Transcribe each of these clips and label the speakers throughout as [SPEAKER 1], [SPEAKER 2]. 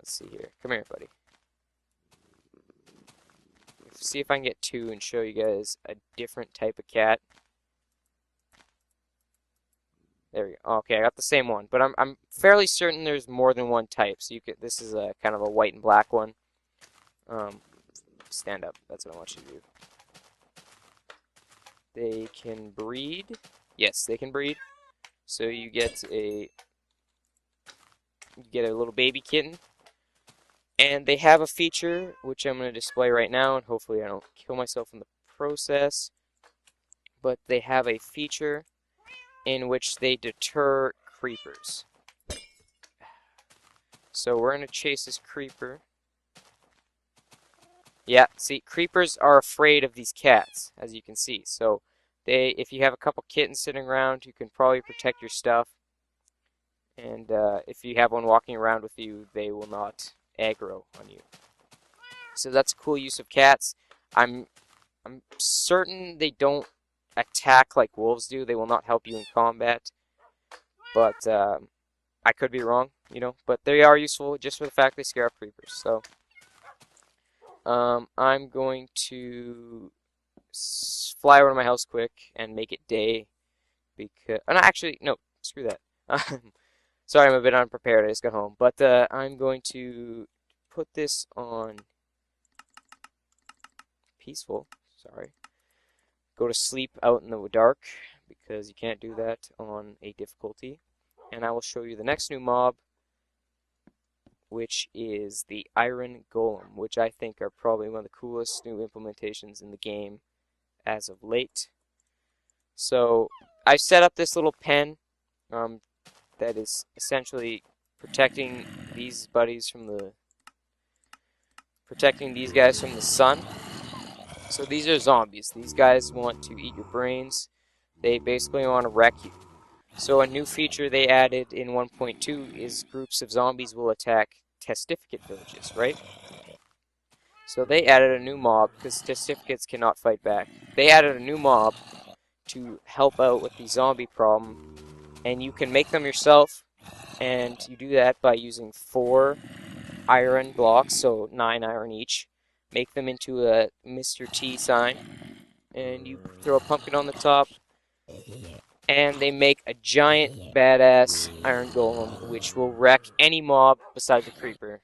[SPEAKER 1] Let's see here. Come here, buddy. See if I can get two and show you guys a different type of cat. There we go. Okay, I got the same one, but I'm fairly certain there's more than one type. So you could this is a kind of a white and black one. Stand up. That's what I want you to do. They can breed. Yes, they can breed. So you get a little baby kitten, and they have a feature which I'm going to display right now, and hopefully I don't kill myself in the process. But they have a feature in which they deter creepers. So we're going to chase this creeper. Yeah, see, creepers are afraid of these cats, as you can see. So if you have a couple kittens sitting around, you can probably protect your stuff. And if you have one walking around with you, they will not aggro on you. So that's a cool use of cats. I'm certain they don't attack like wolves do. They will not help you in combat. But I could be wrong, you know. But they are useful just for the fact they scare off creepers. So I'm going to fly over to my house quick and make it day because. No, actually, no, screw that. Sorry, I'm a bit unprepared. I just got home. But I'm going to put this on peaceful. Sorry. Go to sleep out in the dark because you can't do that on a difficulty. And I will show you the next new mob, which is the Iron Golem, which I think are probably one of the coolest new implementations in the game as of late. So I set up this little pen that is essentially protecting these guys from the sun. So these are zombies. These guys want to eat your brains. They basically want to wreck you. So a new feature they added in 1.2 is groups of zombies will attack testificate villages, right? So they added a new mob because testificates cannot fight back. They added a new mob to help out with the zombie problem, and you can make them yourself, and you do that by using 4 iron blocks, so 9 iron each. Make them into a Mr. T sign, and you throw a pumpkin on the top, and they make a giant badass iron golem, which will wreck any mob besides the creeper.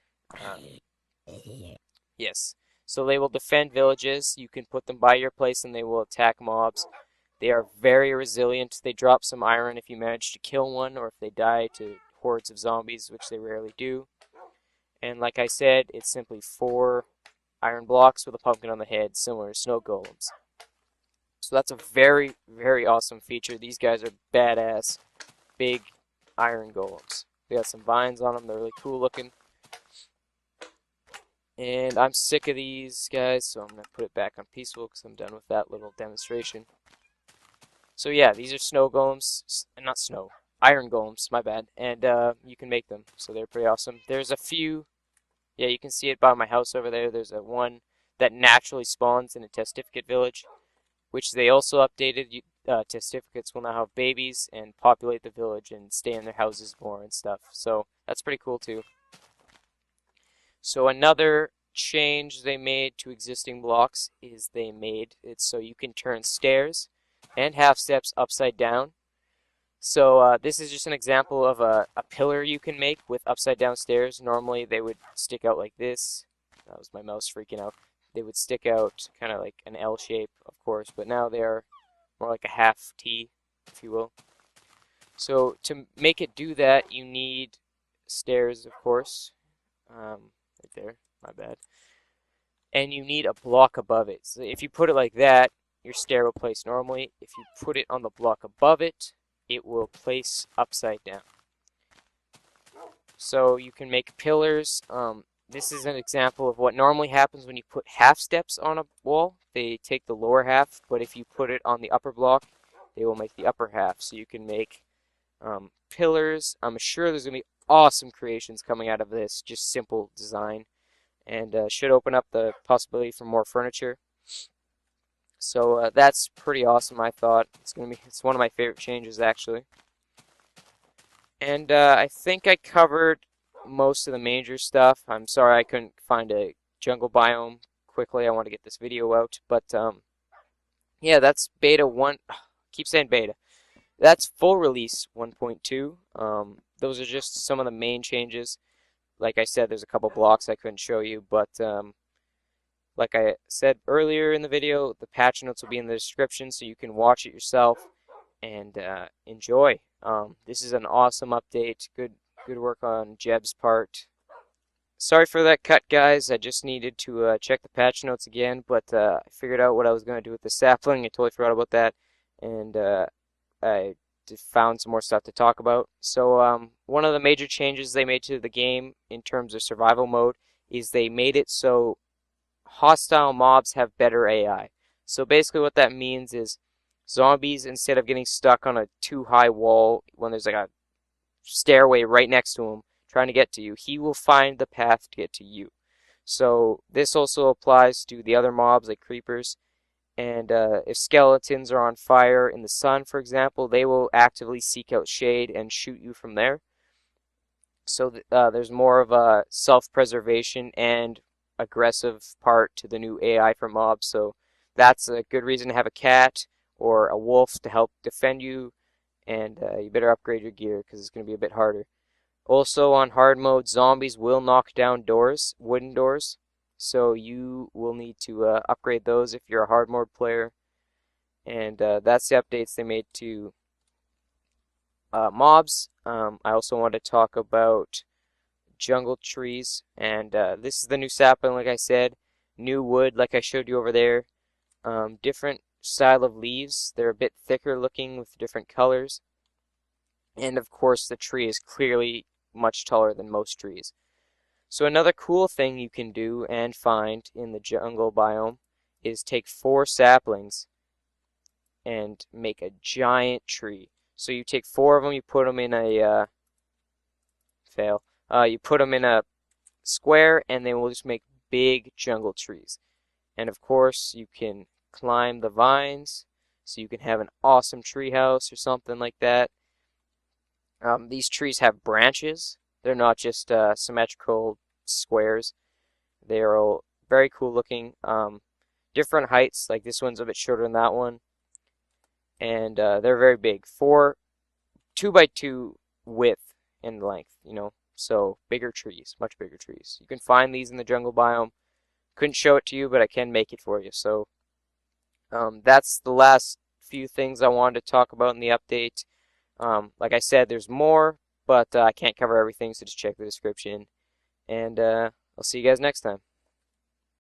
[SPEAKER 1] Yes. So they will defend villages. You can put them by your place and they will attack mobs. They are very resilient. They drop some iron if you manage to kill one or if they die to hordes of zombies, which they rarely do. And like I said, it's simply 4 iron blocks with a pumpkin on the head, similar to snow golems. So that's a very, very awesome feature. These guys are badass, big iron golems. They got some vines on them. They're really cool looking. And I'm sick of these guys, so I'm going to put it back on peaceful because I'm done with that little demonstration. So yeah, these are snow golems, not snow, iron golems, my bad. And you can make them, so they're pretty awesome. There's a few, yeah, you can see it by my house over there. There's a one that naturally spawns in a testificate village, which they also updated. Testificates will now have babies and populate the village and stay in their houses more and stuff. So that's pretty cool too. So another change they made to existing blocks is they made it so you can turn stairs and half steps upside down. So this is just an example of a pillar you can make with upside down stairs. Normally they would stick out like this. That was my mouse freaking out. They would stick out kind of like an L shape, of course, but now they are more like a half T, if you will. So to make it do that, you need stairs, of course. Right there, my bad. And you need a block above it. So if you put it like that, your stair will place normally. If you put it on the block above it, it will place upside down. So you can make pillars. This is an example of what normally happens when you put half steps on a wall. They take the lower half, but if you put it on the upper block, they will make the upper half. So you can make pillars. I'm sure there's going to be awesome creations coming out of this, just simple design, and should open up the possibility for more furniture. So that's pretty awesome, I thought. It's one of my favorite changes, actually. And I think I covered most of the major stuff. I'm sorry I couldn't find a jungle biome quickly. I want to get this video out, but yeah, that's beta 1. Keep saying beta. That's full release 1.2. Those are just some of the main changes. Like I said, there's a couple blocks I couldn't show you, but like I said earlier in the video, the patch notes will be in the description so you can watch it yourself and enjoy. This is an awesome update. Good work on Jeb's part. Sorry for that cut, guys. I just needed to check the patch notes again, but I figured out what I was going to do with the sapling. I totally forgot about that, and I found some more stuff to talk about. So one of the major changes they made to the game in terms of survival mode is they made it so hostile mobs have better AI. So basically what that means is zombies, instead of getting stuck on a too high wall when there's like a stairway right next to him trying to get to you, he will find the path to get to you. So this also applies to the other mobs like creepers. And if skeletons are on fire in the sun, for example, they will actively seek out shade and shoot you from there. So there's more of a self-preservation and aggressive part to the new AI for mobs. So that's a good reason to have a cat or a wolf to help defend you. And you better upgrade your gear because it's going to be a bit harder. Also on hard mode, zombies will knock down doors, wooden doors. So you will need to upgrade those if you're a hard mode player. And that's the updates they made to mobs. I also want to talk about jungle trees. And this is the new sapling, like I said. New wood, like I showed you over there. Different style of leaves. They're a bit thicker looking with different colors. And of course, the tree is clearly much taller than most trees. So another cool thing you can do and find in the jungle biome is take 4 saplings and make a giant tree. So you take 4 of them, you put them in a you put them in a square, and they will just make big jungle trees. And of course, you can climb the vines, so you can have an awesome tree house or something like that. These trees have branches. They're not just symmetrical squares. They are all very cool looking. Different heights, like this one's a bit shorter than that one. And they're very big. 2 by 2 width and length, you know. So bigger trees, much bigger trees. You can find these in the jungle biome. Couldn't show it to you, but I can make it for you. So that's the last few things I wanted to talk about in the update. Like I said, there's more, but I can't cover everything, so just check the description. And I'll see you guys next time.